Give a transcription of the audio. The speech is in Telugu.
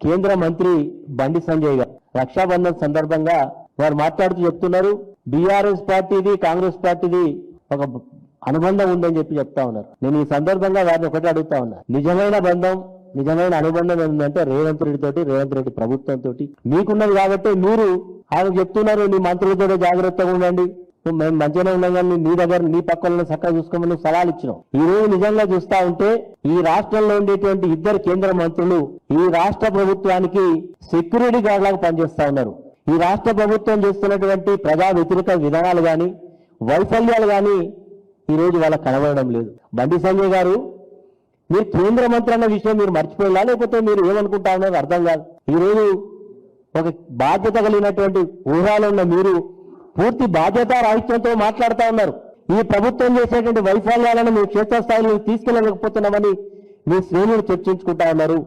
కేంద్ర మంత్రి బండి సంజయ్ గారు రక్షాబంధన్ సందర్భంగా వారు మాట్లాడుతూ చెప్తున్నారు, బీఆర్ఎస్ పార్టీది కాంగ్రెస్ పార్టీది ఒక అనుబంధం ఉందని చెప్తా ఉన్నారు. నేను ఈ సందర్భంగా వారిని ఒకటి అడుగుతా ఉన్నా, నిజమైన బంధం నిజమైన అనుబంధం ఏంటంటే రేవంత్ రెడ్డి ప్రభుత్వంతో మీకున్నది. కాబట్టి మీరు ఆయన చెప్తున్నారు నీ మంత్రులతో జాగ్రత్తగా ఉండండి, మేము మంచిగానే ఉన్నాం కానీ నీ దగ్గర నీ పక్కన చక్కగా చూసుకోమని సలహాలు ఇచ్చినాం. ఈ రోజు నిజంగా చూస్తా ఉంటే ఈ రాష్ట్రంలో ఉండేటువంటి ఇద్దరు కేంద్ర మంత్రులు ఈ రాష్ట్ర ప్రభుత్వానికి సెక్యూరిటీ గార్డ్ లాగా పనిచేస్తా ఉన్నారు. ఈ రాష్ట్ర ప్రభుత్వం చేస్తున్నటువంటి ప్రజా వ్యతిరేక విధానాలు గాని వైఫల్యాలు గాని ఈ రోజు వాళ్ళకి కనబడడం లేదు. బండి సంజయ్ గారు, మీరు కేంద్ర మంత్రి అన్న విషయం మీరు మర్చిపోయినా లేకపోతే మీరు ఏమనుకుంటా ఉన్నారో అర్థం కాదు. ఈ రోజు ఒక బాధ్యత కలిగినటువంటి ఊహాలో ఉన్న మీరు పూర్తి బాధ్యత రాహిత్యంతో మాట్లాడుతూ ఉన్నారు. ఈ ప్రభుత్వం చేసేటువంటి వైఫల్యాలను మీరు క్షేత్రస్థాయిలో తీసుకెళ్లలేకపోతున్నామని మీ శ్రేణులు చర్చించుకుంటా ఉన్నారు.